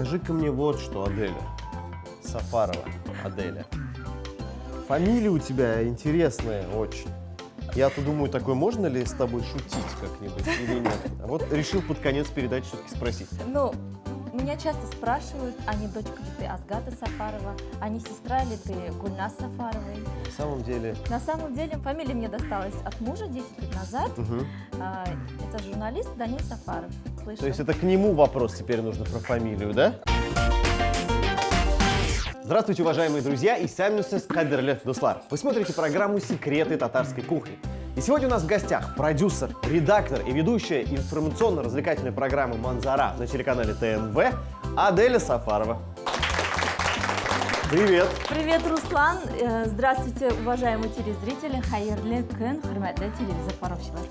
Скажи-ка мне вот что, Аделя. Сафарова Аделя. Фамилия у тебя интересная очень. Я-то думаю, такой, можно ли с тобой шутить как-нибудь или нет? А вот решил под конец передачи все-таки спросить. Ну, меня часто спрашивают, а не дочка ли ты Азгата Сафарова, а не сестра ли ты Гульнас Сафаровой. На самом деле... На самом деле, фамилия мне досталась от мужа 10 лет назад. Это журналист Данил Сафаров. Слышал? То есть это к нему вопрос теперь нужно про фамилию, да? Здравствуйте, уважаемые друзья, и сәлеметсіз қадірлі достар. Вы смотрите программу «Секреты татарской кухни». И сегодня у нас в гостях продюсер, редактор и ведущая информационно-развлекательной программы «Манзара» на телеканале ТНВ Аделя Сафарова. Привет! Привет, Руслан! Здравствуйте, уважаемые телезрители. Хайырлы күн, хурматтуу телевизор караушылар.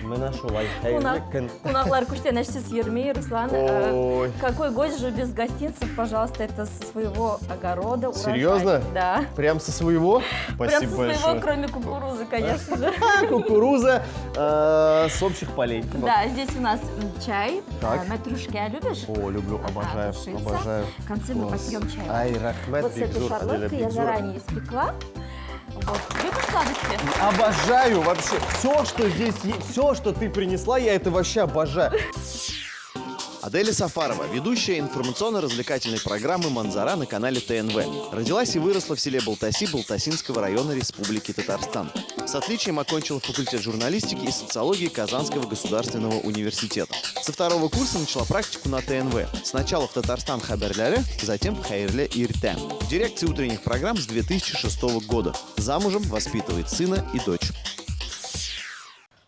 Мына шулай, хайырлы күн. Кунаклар күштен әшсіз ермей, Руслан. Ой. Какой гость же без гостинцев, пожалуйста, это со своего огорода. Серьезно? Урожай. Да. Прям со своего? Прям Спасибо со своего, большое. кроме кукурузы, конечно же. Кукуруза с общих полей. Да, здесь у нас чай. Так. Матрушки, любишь? О, люблю, обожаю, Тушиться. обожаю. В конце мы Класс. попьем чай. Ай, рахмет, Вот с этой бигзур, Аделя, шарлоткой я бигзур. заранее испекла. Вот. Любишь сладости? Обожаю вообще. Все, что здесь есть, все, что ты принесла, я это вообще обожаю. Аделя Сафарова, ведущая информационно-развлекательной программы «Манзара» на канале ТНВ. Родилась и выросла в селе Балтаси Балтасинского района Республики Татарстан. С отличием окончила факультет журналистики и социологии Казанского государственного университета. Со второго курса начала практику на ТНВ. Сначала в Татарстан Хаберляле, затем в Хайырле Иртем. В дирекции утренних программ с 2006 года. Замужем, воспитывает сына и дочь.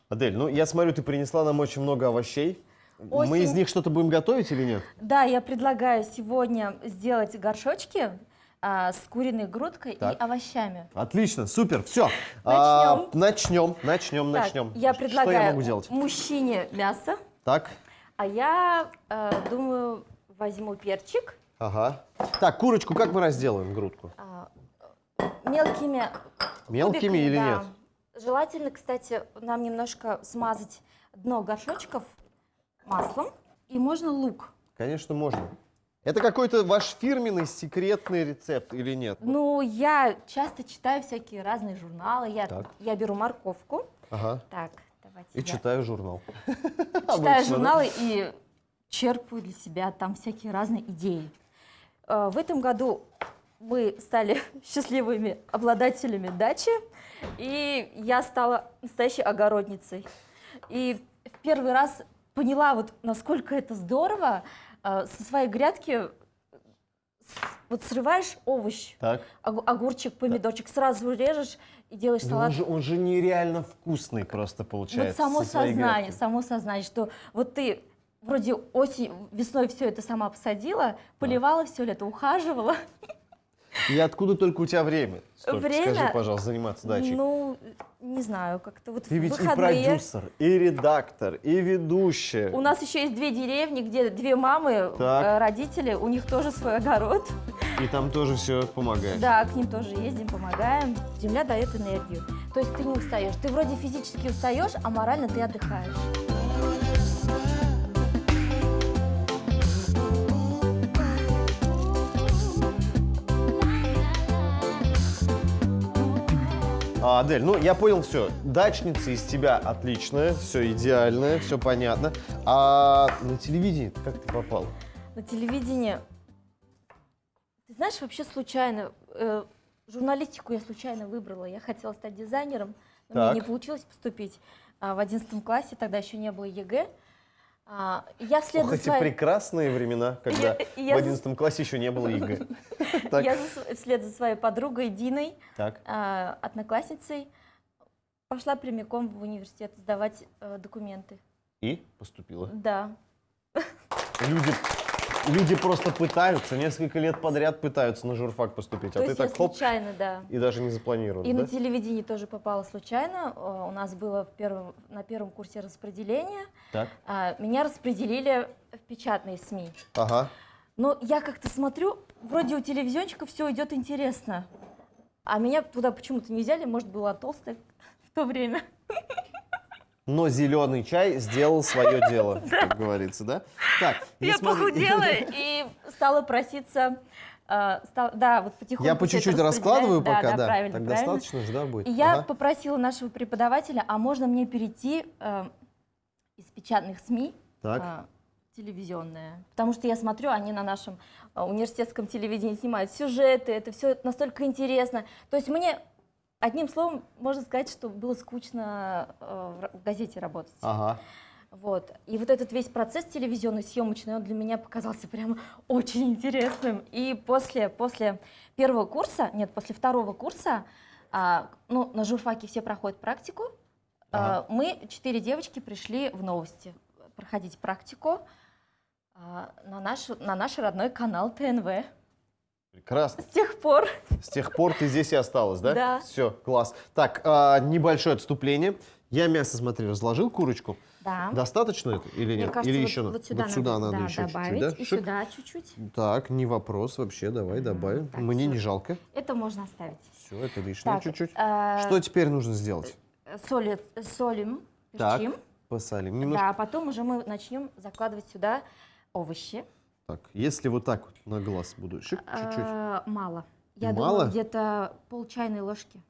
Адель, ну я смотрю, ты принесла нам очень много овощей. Осень. Мы из них что-то будем готовить или нет? Да, я предлагаю сегодня сделать горшочки с куриной грудкой Так. и овощами. Отлично, супер, все. Начнем. Начнем. Я предлагаю Что я могу делать? мужчине мясо, Так, а я думаю, возьму перчик ага. Так, курочку как мы разделаем, грудку? мелкими Мелкими кубиками, или да. нет? Желательно, кстати, нам немножко смазать дно горшочков маслом, и можно лук. Конечно, можно. Это какой-то ваш фирменный секретный рецепт или нет? Ну, я часто читаю всякие разные журналы. Так. Я беру морковку. Ага. Так, давайте И я читаю журнал. читаю журналы и черпаю для себя там всякие разные идеи. В этом году мы стали счастливыми обладателями дачи, и я стала настоящей огородницей. И в первый раз поняла, вот насколько это здорово, со своей грядки вот срываешь овощ, Так. огурчик, помидорчик, сразу режешь и делаешь Да салат. он же нереально вкусный просто получается. Вот со своей грядки. само сознание, что вот ты вроде весной все это сама посадила, поливала все лето, ухаживала. И откуда только у тебя время? Столько, Время? Скажи, пожалуйста, заниматься дачей. Ну, не знаю, как-то вот Ты ведь и выходные. продюсер, и редактор, и ведущая. У нас еще есть 2 деревни, где 2 мамы, Так. родители, у них тоже свой огород. И там тоже все помогает. Да, к ним тоже ездим, помогаем. Земля дает энергию. То есть ты не устаешь. Ты вроде физически устаешь, а морально ты отдыхаешь. Адель, ну я понял все. Дачница из тебя отличная, все идеальное, все понятно. А на телевидении как ты попал? На телевидении, ты знаешь, вообще случайно, журналистику я случайно выбрала. Я хотела стать дизайнером, но Так. мне не получилось поступить в 11 классе, тогда еще не было ЕГЭ. Я вслед Ох, за эти своей... прекрасные времена, когда Я- в 11 классе еще не было ЕГЭ. Так. Я вслед за своей подругой Диной, Так. одноклассницей, пошла прямиком в университет сдавать документы. И поступила. Да. Люди просто пытаются, несколько лет подряд пытаются на журфак поступить, То а ты есть я так хоп, случайно, да. и даже не запланирован, И да? на телевидении тоже попала случайно. У нас было на первом курсе распределения. Так, Меня распределили в печатные СМИ. ага. Но я как-то смотрю, вроде у телевизионщика все идет интересно. А меня туда почему-то не взяли, может, была толстая в то время. но зеленый чай сделал свое дело, как говорится, да? Так, Я похудела и стала проситься, да, вот потихоньку. Я по всё это чуть-чуть распределяю. раскладываю пока, да. Правильно, Так правильно. достаточно же, да, будет? И я Ага. попросила нашего преподавателя, а можно мне перейти из печатных СМИ Так. телевизионное? Потому что я смотрю, они на нашем университетском телевидении снимают сюжеты, это все настолько интересно. То есть мне, одним словом, можно сказать, что было скучно в газете работать. Ага. Вот. И вот этот весь процесс телевизионный, съемочный, он для меня показался прямо очень интересным. И после первого курса, нет, после второго курса, ну, на журфаке все проходят практику, мы, 4 девочки, пришли в новости проходить практику на наш родной канал ТНВ. Прекрасно. С тех пор. С тех пор ты здесь и осталась, да? Да. Все, класс. Так, небольшое отступление. Я мясо, смотри, разложил, курочку. Да. Достаточно это или Мне нет? кажется, Или вот, еще вот сюда, надо да, еще добавить, чуть-чуть, да? и Шик. сюда чуть-чуть. Так, не вопрос вообще, давай добавим. так, Мне всё. не жалко. Это можно оставить. Все, это лишнее Так, чуть-чуть. Что теперь нужно сделать? Солим, Так, перчим. посолим немножко. Да, а потом уже мы начнем закладывать сюда овощи. Так, если вот так вот на глаз буду, шик, чуть-чуть. Мало. Я Мало? думаю, где-то пол чайной ложки.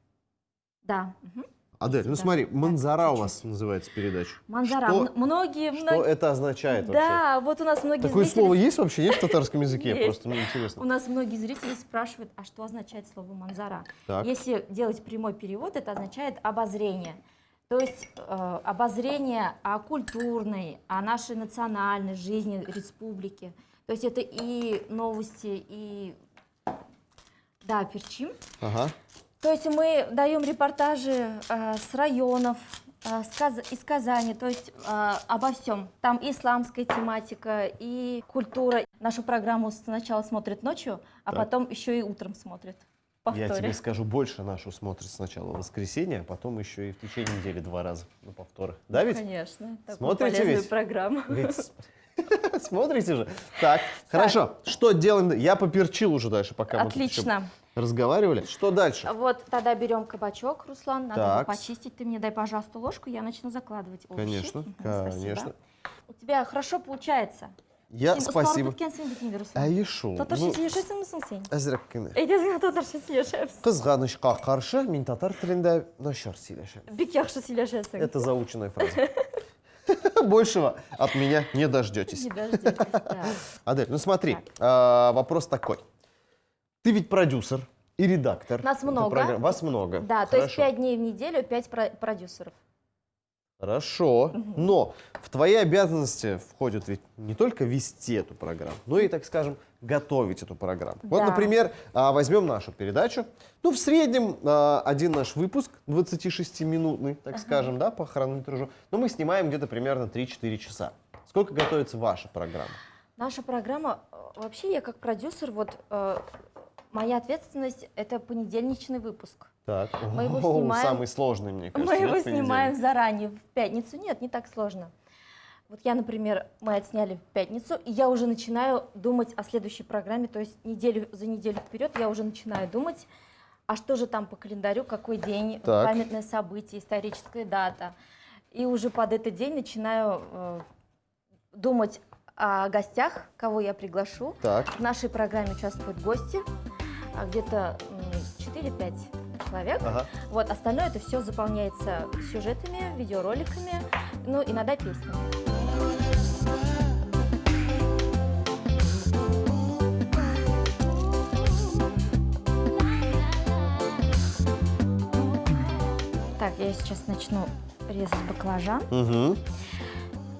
Да. Мгм. Адель, ну сюда. смотри, Да, Манзара у чуть-чуть. вас называется передача. Манзара. Что- Многие. Что это означает вообще? Да, вот у нас многие Такое зрители... слово есть вообще? Нет в татарском языке? Есть. Просто мне У интересно. нас многие зрители спрашивают, а что означает слово манзара? Так. Если делать прямой перевод, это означает обозрение. То есть обозрение о культурной, о нашей национальной жизни республики. То есть это и новости, и... Да, перчим. Ага. То есть мы даем репортажи с районов, из Казани, то есть обо всем. Там и исламская тематика, и культура. Нашу программу сначала смотрят ночью, а Так. потом еще и утром смотрят в Я повторе. тебе скажу больше, нашу смотрит сначала в воскресенье, а потом еще и в течение недели 2 раза на повторах. Да ведь? Конечно, такую Смотрите полезную ведь? программу. Ведь смотрите же. Так, хорошо. Что делаем? Я поперчил уже дальше, пока мы тут еще Отлично. разговаривали. Что дальше? Вот тогда берем кабачок, Руслан, надо его Так. почистить. Ты мне дай, пожалуйста, ложку, я начну закладывать овощи. Конечно, Мгм, спасибо. конечно. У тебя хорошо получается. Я спасибо. Айшу. Татарша сөйлешесің сен сен? Әзірәк Әйдесің татарша сөйлешеміз. Қызғанышқа қаршы мен татар тілінде нашар сөйлешемін. Бик яхшы сөйлешесің. Это заученная фраза. Большего от меня не дождетесь. Не дождетесь, да. Адель, ну смотри, вопрос такой. Ты ведь продюсер и редактор. Нас этой много. программы. Вас много. Да, то есть Хорошо. 5 дней в неделю, 5 продюсеров. Хорошо. Но в твои обязанности входит ведь не только вести эту программу, но и, так скажем, готовить эту программу. Вот, Да. например, возьмем нашу передачу. Ну, в среднем один наш выпуск, 26-минутный, так скажем, да, по хронометражу, но мы снимаем где-то примерно 3-4 часа. Сколько готовится ваша программа? Наша программа, вообще я как продюсер, вот моя ответственность — это понедельничный выпуск. Так. Мы его О, снимаем- самый сложный, мне кажется. Мы его нет, понедельник? снимаем заранее, в пятницу. Нет, не так сложно. Вот я, например, мы отсняли в пятницу, и я уже начинаю думать о следующей программе, то есть за неделю вперед я уже начинаю думать, а что же там по календарю, какой день, Так. памятное событие, историческая дата. И уже под этот день начинаю думать о гостях, кого я приглашу. Так. В нашей программе участвуют гости, где-то 4-5 человек. Ага. Вот, остальное это все заполняется сюжетами, видеороликами, ну, иногда песнями. Так, я сейчас начну резать баклажан. Угу.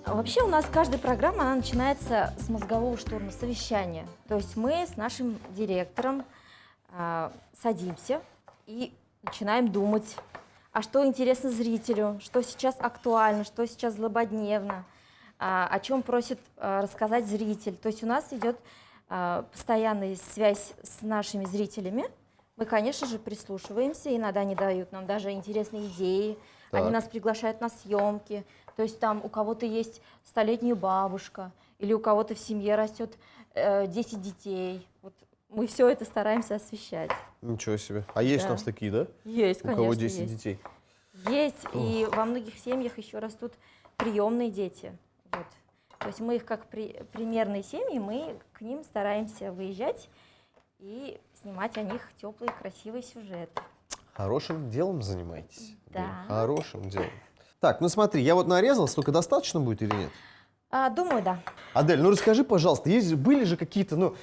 Вообще у нас каждая программа, она начинается с мозгового штурма, совещания. То есть мы с нашим директором садимся и начинаем думать, а что интересно зрителю, что сейчас актуально, что сейчас злободневно, о чем просит рассказать зритель. То есть у нас идет постоянная связь с нашими зрителями. Мы, конечно же, прислушиваемся, иногда они дают нам даже интересные идеи, Так. они нас приглашают на съемки. То есть там у кого-то есть 100-летняя бабушка, или у кого-то в семье растет 10 детей. Вот мы все это стараемся освещать. Ничего себе. А есть Да. у нас такие, да? Есть, У конечно, кого 10 есть. детей? Есть, и во многих семьях еще растут приемные дети. Вот. То есть мы их как примерные семьи, мы к ним стараемся выезжать и снимать о них теплые, красивые сюжеты. Хорошим делом занимаетесь? Да. Хорошим делом. Так, ну смотри, я вот нарезал, столько достаточно будет или нет? Думаю, да. Адель, ну расскажи, пожалуйста, были же какие-то,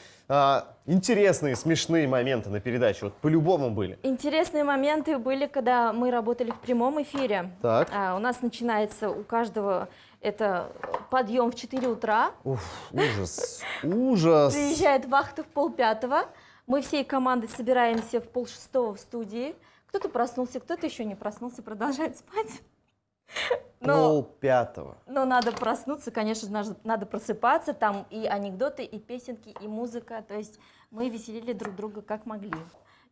интересные, смешные моменты на передаче? Вот по-любому были. Интересные моменты были, когда мы работали в прямом эфире. Так. У нас начинается у каждого это подъем в 4 утра. Уф, ужас, ужас. Приезжает вахта в 4:30. Мы всей командой собираемся в 5:30 в студии. Кто-то проснулся, кто-то еще не проснулся, продолжает спать. Но 4:30. надо проснуться, конечно, надо просыпаться. Там и анекдоты, и песенки, и музыка. То есть мы веселили друг друга как могли.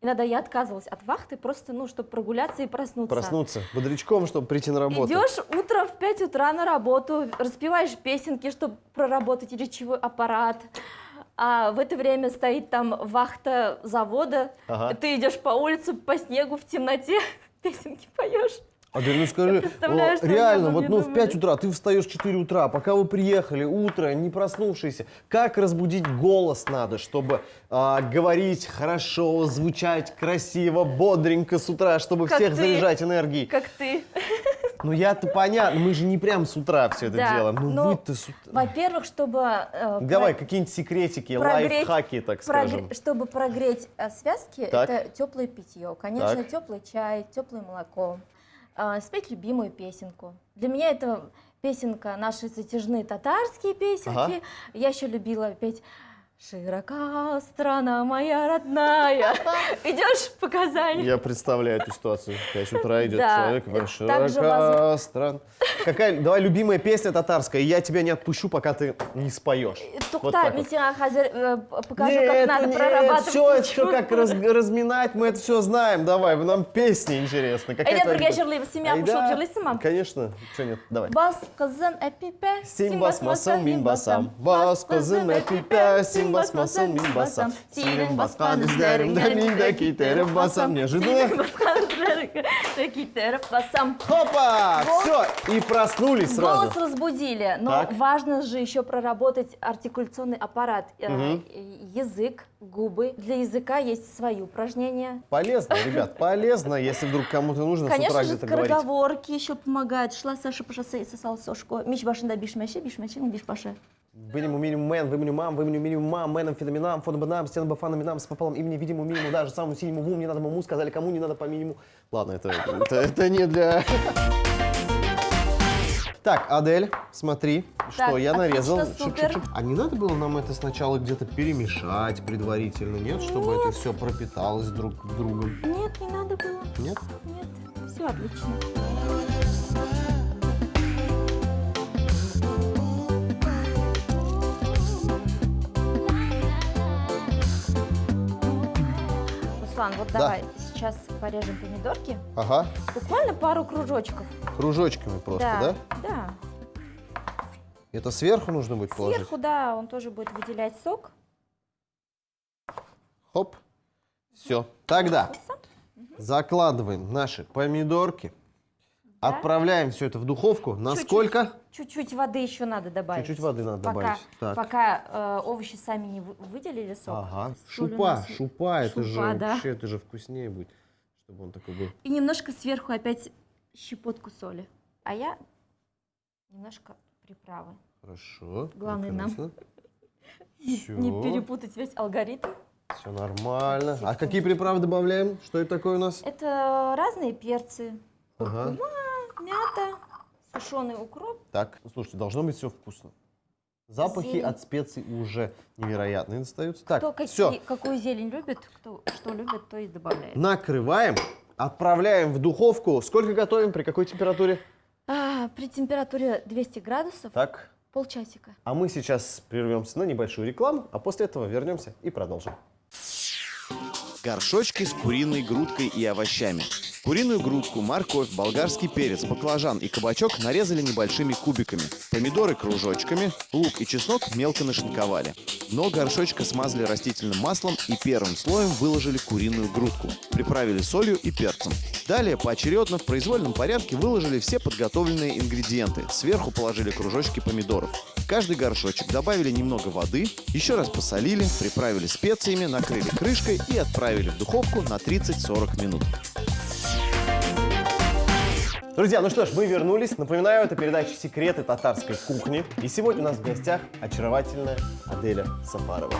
Иногда я отказывалась от вахты просто, чтобы прогуляться и проснуться. Проснуться бодрячком, чтобы прийти на работу. Идешь утром в 5 утра на работу, распеваешь песенки, чтобы проработать речевой аппарат. А в это время стоит там вахта завода. Ага. Ты идешь по улице, по снегу, в темноте, песенки поешь. Адель, ну скажи, представляю, что реально, они обо вот мне в 5 утра, ты встаешь в 4 утра, пока вы приехали, утро, не проснувшийся, как разбудить голос надо, чтобы говорить хорошо, звучать красиво, бодренько с утра, чтобы Как всех ты. заряжать энергией? Как ты. Ну я-то понятно, мы же не прям с утра все это Да, делаем, но, вы-то с утра. Во-первых, чтобы... Давай, какие-нибудь секретики, лайфхаки, так скажем. Чтобы прогреть связки, Так. это теплое питье. Конечно, Так. теплый чай, теплое молоко. Спеть любимую песенку. Для меня это песенка, наши затяжные татарские песенки. Ага. Я еще любила петь «Широка страна моя родная». Идешь по Казани. Я представляю эту ситуацию. В 5 утра идет Да, человек, это большой также стран. Давай, любимая песня татарская, и я тебя не отпущу, пока ты не споешь. Вот Тухта, так вот. покажу, как надо прорабатывать. все как разминать, мы это все знаем. Давай, нам песни интересны. Какая Эйден твоя бірге любимая? жырлайбыз. Сен Айда. яқұшылып жырлайсың ма? Конечно. Что нет? Давай. Бас қызым әпипе, Сен басмасаң, мен басам. Бас қызым әпипе, сен басмасаң, мен басам. Сенің басқан іздеріңді мен де кетеріп басам. Неожиданно. Кетеріп басам. Хопа! Голос- Все, и проснулись сразу. Голос разбудили, но Так. важно же еще проработать артикуляционный аппарат. Язык, губы. Для языка есть свои упражнения. Полезно, ребят, полезно, если вдруг кому-то нужно с утра Конечно же, где-то говорить. скороговорки еще помогают. Шла Саша по шоссе и сосала сошку. Миш башында бишмеше, бишмешин, бишпаше. Минимум, минимум, мен, выменю мам, минимум мам, меном, феноменам, фонобанам, стеном, бафаном, минам, с пополам, имени, видимому, минимуму, даже самому синему вум, не надо маму, сказали кому, не надо по минимуму. Ладно, это не для... Так, Адель, смотри, что Так, я нарезал. отлично, супер. Шип-шип-шип. А не надо было нам это сначала где-то перемешать предварительно, нет? Чтобы это все пропиталось друг к другу. Нет, не надо было. Нет? Нет, все отлично. Руслан, вот Да. давай сейчас порежем помидорки. Ага, Буквально пару кружочков. кружочками просто, да? Да. Это сверху нужно будет положить? Сверху, да, он тоже будет выделять сок. Хоп. Все. Тогда закладываем наши помидорки. Да. Отправляем все это в духовку. На Чуть-чуть. сколько? Чуть-чуть воды еще надо добавить. Чуть-чуть воды надо пока, добавить. Так. Пока овощи сами не выделили сок. Ага. Соль у Шупа, нас- шупа, это же Шупа, да. вообще, это же вкуснее будет, чтобы он такой был. И немножко сверху опять щепотку соли. А я немножко приправы. Хорошо. Главное нам Все. не перепутать весь алгоритм. Все нормально. А какие приправы добавляем? Что это такое у нас? Это разные перцы. Ага. Мята, сушеный укроп. Так, ну, слушайте, должно быть все вкусно. Запахи Зелень. от специй уже невероятные достаются. Так, Кто все. какую зелень любит, кто что любит, то и добавляет. Накрываем, отправляем в духовку. Сколько готовим, при какой температуре? При температуре 200 градусов Так, полчасика. а мы сейчас прервемся на небольшую рекламу, а после этого вернемся и продолжим. Горшочки с куриной грудкой и овощами. Куриную грудку, морковь, болгарский перец, баклажан и кабачок нарезали небольшими кубиками. Помидоры кружочками, лук и чеснок мелко нашинковали. Дно горшочка смазали растительным маслом и первым слоем выложили куриную грудку. Приправили солью и перцем. Далее поочередно в произвольном порядке выложили все подготовленные ингредиенты. Сверху положили кружочки помидоров. В каждый горшочек добавили немного воды, еще раз посолили, приправили специями, накрыли крышкой и отправили в духовку на 30-40 минут. Друзья, ну что ж, мы вернулись. Напоминаю, это передача «Секреты татарской кухни». И сегодня у нас в гостях очаровательная Аделя Сафарова.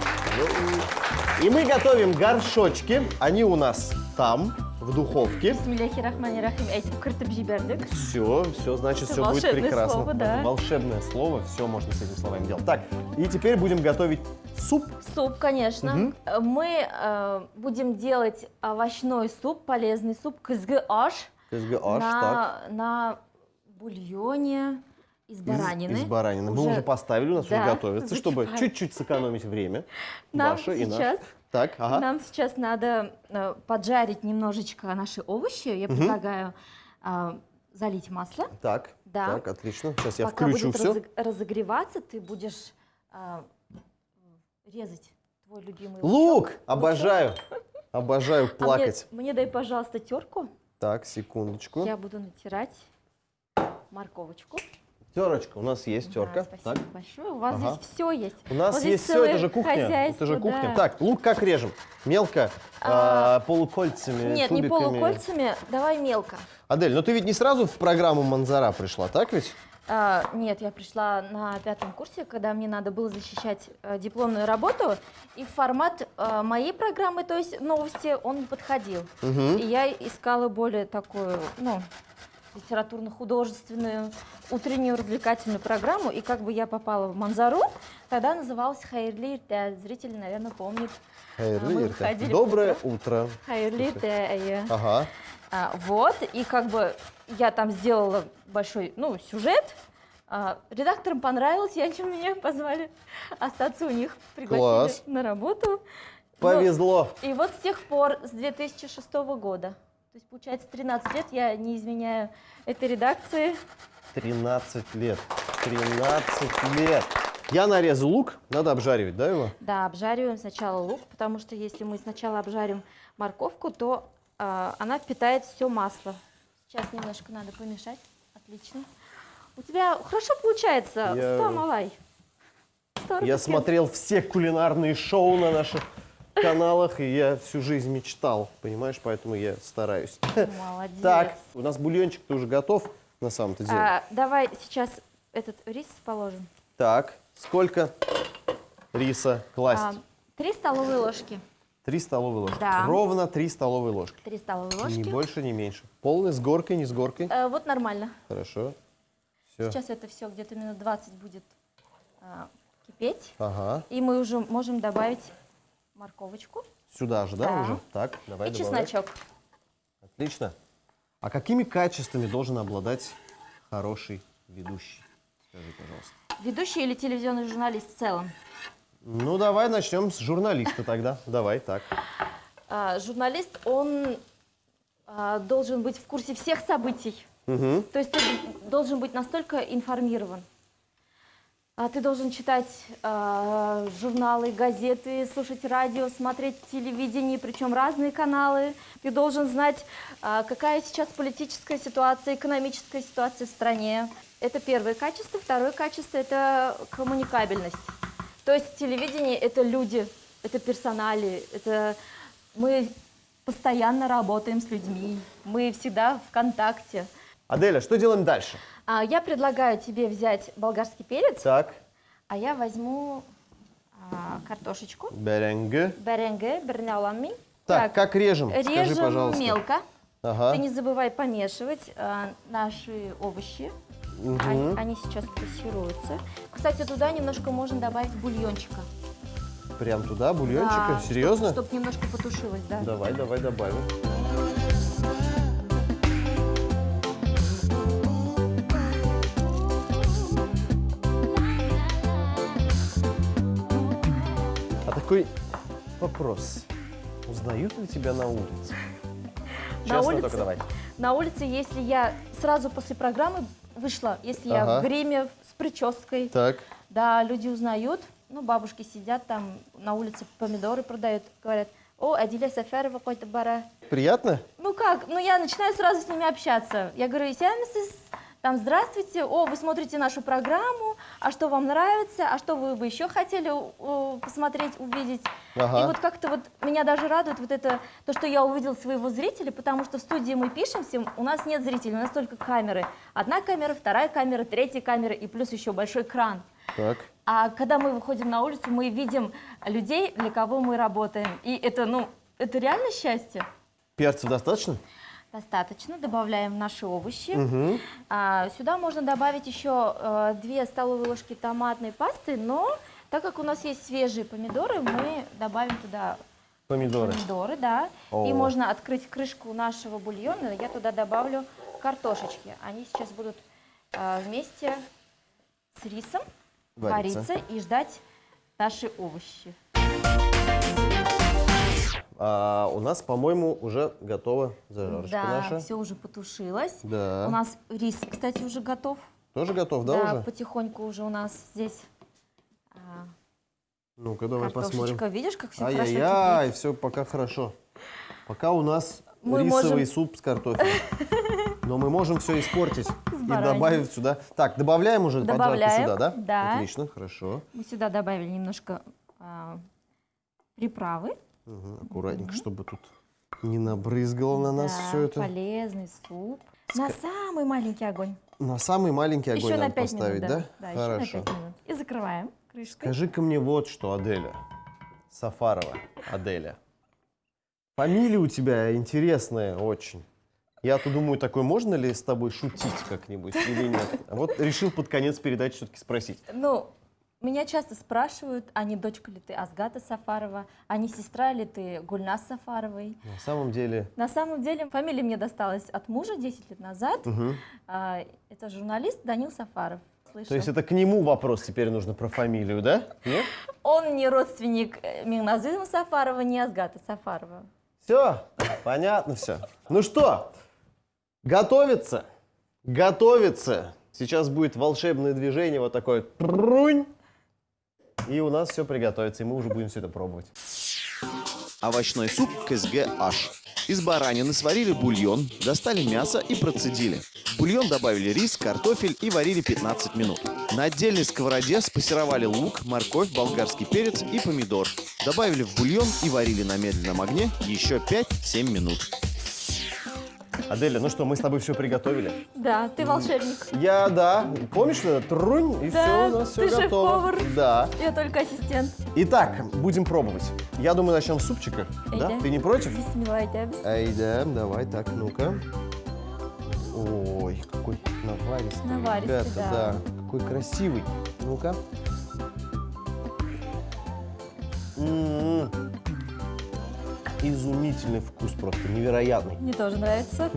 И мы готовим горшочки. Они у нас там, в духовке. Бисмиллахи-рахмани-рахим. Айтып кіртіп жібердік. Все, значит, Это все будет волшебное прекрасно. слово, да. Это волшебное слово, все можно с этим словами делать. Так, и теперь будем готовить суп. Суп, конечно. Мы будем делать овощной суп, полезный суп кызгы аш. На бульоне из баранины. Из баранины. Мы уже поставили, у нас Да, уже готовится, чтобы закипает. чуть-чуть сэкономить время. Нам Ваше и наше. сейчас, Так, ага. нам сейчас надо поджарить немножечко наши овощи. Я предлагаю залить масло. Так, Да. так, отлично. Сейчас я Пока включу будет все. разогреваться, ты будешь резать твой любимый Лук! лучок. Обожаю. Обожаю А плакать. мне дай, пожалуйста, терку. Так, секундочку. Я буду натирать морковочку. Терочка, у нас есть Да, терка. спасибо Так. большое. У вас Ага. здесь все есть. У нас Вот здесь есть все, целое это же кухня. хозяйство, Это же кухня. да. Так, лук как режем? Мелко, полукольцами, Нет, не тубиками? полукольцами, давай мелко. Адель, ну ты ведь не сразу в программу Манзара пришла, так ведь? Нет, я пришла на 5-м курсе, когда мне надо было защищать дипломную работу, и формат моей программы, то есть новости, он не подходил. И я искала более такую, литературно-художественную, утреннюю развлекательную программу, и как бы я попала в Манзару, тогда называлась «Хайрли Иртэ». Зрители, наверное, помнят. Хайрли мы Иртэ. выходили Доброе утром. утро. «Хайрли Иртэ». Ага. Вот, и как бы я там сделала большой, сюжет. Редакторам понравилось, и они меня позвали остаться у них, пригласили Класс. на работу. Повезло. И вот с тех пор, с 2006 года, то есть получается 13 лет, я не изменяю этой редакции. 13 лет. 13 лет. Я нарезал лук, надо обжаривать, да, его? Да, обжариваем сначала лук, потому что если мы сначала обжарим морковку, то она впитает все масло. Сейчас немножко надо помешать. Отлично. У тебя хорошо получается, Я- 100 малай. 100 Я рублей. смотрел все кулинарные шоу на наших каналах, и я всю жизнь мечтал, понимаешь, поэтому я стараюсь. Молодец. Так, у нас бульончик-то уже готов, на самом-то деле. Давай сейчас этот рис положим. Так, сколько риса класть? 3 столовые ложки. 3 столовые ложки. Да. Ровно 3 столовые ложки. 3 столовые ложки. Ни больше, ни меньше. Полный, с горкой, не с горкой. Вот нормально. Хорошо. Все. Сейчас это все где-то минут 20 будет кипеть. Ага. И мы уже можем добавить морковочку Сюда же, да, Да. уже? Так, давай и добавляй. чесночок. Отлично. А какими качествами должен обладать хороший ведущий? Скажи, пожалуйста. Ведущий или телевизионный журналист в целом? Ну, давай начнем с журналиста тогда. Давай, так. Журналист, он должен быть в курсе всех событий. Угу. То есть ты должен быть настолько информирован. Ты должен читать журналы, газеты, слушать радио, смотреть телевидение, причем разные каналы. Ты должен знать, какая сейчас политическая ситуация, экономическая ситуация в стране. Это первое качество. Второе качество – это коммуникабельность. То есть телевидение – это люди, это персонали, это мы постоянно работаем с людьми, мы всегда в контакте. Аделя, что делаем дальше? Я предлагаю тебе взять болгарский перец, Так, а я возьму картошечку. беренге. Беренге, берняламин. Так, как режем? Скажи, Режем пожалуйста. мелко. Ага. Ты не забывай помешивать наши овощи. Мгм. Они сейчас пассируются. Кстати, туда немножко можно добавить бульончика. Прям туда, бульончика? Серьезно? Чтобы немножко потушилось, да. Давай добавим. А такой вопрос. Узнают ли тебя на улице? Честно только давай. На улице, если я сразу после программы вышла, если я Ага. в гриме, с прической, Так. да, люди узнают, ну, бабушки сидят там на улице, помидоры продают, говорят, о, Аделя Сафарова какой-то бара. Приятно? Ну как, ну я начинаю сразу с ними общаться. Я говорю, «Исямисыз, там, здравствуйте, о, вы смотрите нашу программу, а что вам нравится, а что вы бы еще хотели посмотреть, увидеть. Ага. И вот как-то вот меня даже радует вот это, то, что я увидел своего зрителя, потому что в студии мы пишемся, у нас нет зрителей, у нас только камеры. Одна камера, вторая камера, третья камера и плюс еще большой экран. Так. А когда мы выходим на улицу, мы видим людей, для кого мы работаем. И это, ну, это реально счастье. Перцев достаточно? Достаточно, добавляем наши овощи. Угу. Сюда можно добавить еще 2 столовые ложки томатной пасты, но так как у нас есть свежие помидоры, мы добавим туда Помидоры. помидоры, да. О. И можно открыть крышку нашего бульона, я туда добавлю картошечки. Они сейчас будут вместе с рисом вариться и ждать наши овощи. У нас, по-моему, уже готова зажарочка Да, наша. все уже потушилось. Да. У нас рис, кстати, уже готов. Тоже готов, да, Да, уже? потихоньку уже у нас здесь Ну-ка, давай картошечка. посмотрим. Видишь, как все хорошо Ай-яй-яй, кипит? все пока хорошо. Пока у нас Мы рисовый можем- суп с картофелем. Но мы можем все испортить и бараниной. добавить сюда. Так, добавляем уже поджарку Добавляем, сюда, да? да. Отлично, хорошо. Мы сюда добавили немножко приправы. Угу, аккуратненько, чтобы тут не набрызгало на нас Да, все это. полезный суп. На самый маленький огонь. На самый маленький огонь Еще на надо 5 поставить, минут, да? да? Да, еще на Хорошо. 5 минут. И закрываем крышкой. Скажи-ка мне вот что, Аделя. Сафарова Аделя. Фамилия у тебя интересная очень. Я-то думаю, такой, можно ли с тобой шутить как-нибудь или нет? А вот решил под конец передачи все-таки спросить. Ну, меня часто спрашивают, а не дочка ли ты Азгата Сафарова, а не сестра ли ты Гульнас Сафаровой. На самом деле... На самом деле, фамилия мне досталась от мужа 10 лет назад. Мгм. Это журналист Данил Сафаров. Слышал? То есть это к нему вопрос теперь нужно про фамилию, да? Нет? Он не родственник Мигназы Сафарова, не Азгата Сафарова. Все, понятно все. Ну что, готовится? Готовится. Сейчас будет волшебное движение, вот такое. Трунь. И у нас все приготовится, и мы уже будем все это пробовать. Овощной суп КСГ-H. Из баранины сварили бульон, достали мясо и процедили. В бульон добавили рис, картофель и варили 15 минут. На отдельной сковороде спассеровали лук, морковь, болгарский перец и помидор. Добавили в бульон и варили на медленном огне еще 5-7 минут. Аделя, ну что, мы с тобой все приготовили? Да, ты волшебник. Я, да, помнишь, что это? Трунь, и Да, все, у нас все ты готово. шеф-повар. Да. Я только ассистент. Итак, будем пробовать. Я думаю, начнем с супчика. Да? Эйда. Ты не против? Бисмиллахи. Айда, давай, так, ну-ка. Ой, какой наваристый. Наваристый, ребята, да. Какой красивый. Ну-ка. М-м-м. Изумительный вкус просто, невероятный. Мне тоже нравится.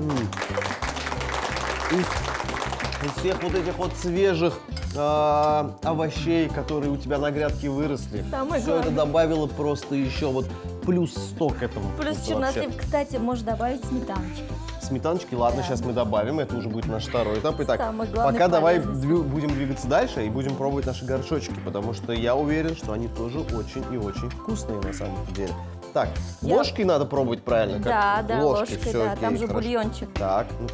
Из всех вот этих вот свежих овощей, которые у тебя на грядке выросли, Самое все это главное. добавило просто еще вот плюс 100 к этому. Плюс вкусу вообще. чернослив, кстати, можешь добавить сметаночки. Сметаночки, ладно, Да. сейчас мы добавим, это уже будет наш второй этап. Итак, Самый главный пока давай полезный будем двигаться дальше и будем пробовать наши горшочки, потому что я уверен, что они тоже очень и очень вкусные на самом деле. Так, Я- ложкой надо пробовать правильно? Да, Как? да, ложкой, всё да. окей, Там же хорошо. бульончик. Так, ну,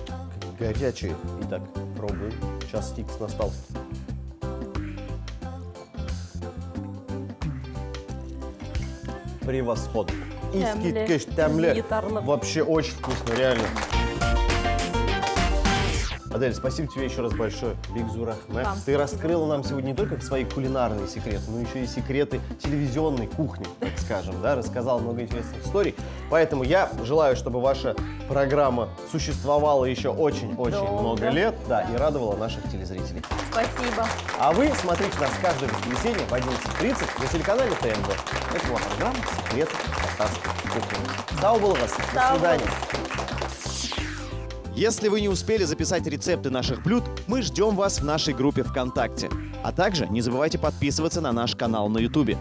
горячие. Итак, пробуем. Сейчас стикс настал. Превосходно. Тәмле, Искиткеш тәмле. ятарлы. Вообще очень вкусно, реально. Адель, спасибо тебе еще раз большое. Бигзу рахмет. Вам Ты спасибо. раскрыла нам сегодня не только свои кулинарные секреты, но еще и секреты телевизионной кухни, так скажем, да, рассказала много интересных историй. Поэтому я желаю, чтобы ваша программа существовала еще очень-очень Долго. много лет, да, и радовала наших телезрителей. Спасибо. А вы смотрите нас каждое воскресенье в 11:30 на телеканале ТНВ. Это была программа «Секреты татарской кухни». Сау было вас. До Сау свидания. Если вы не успели записать рецепты наших блюд, мы ждем вас в нашей группе ВКонтакте. А также не забывайте подписываться на наш канал на Ютубе.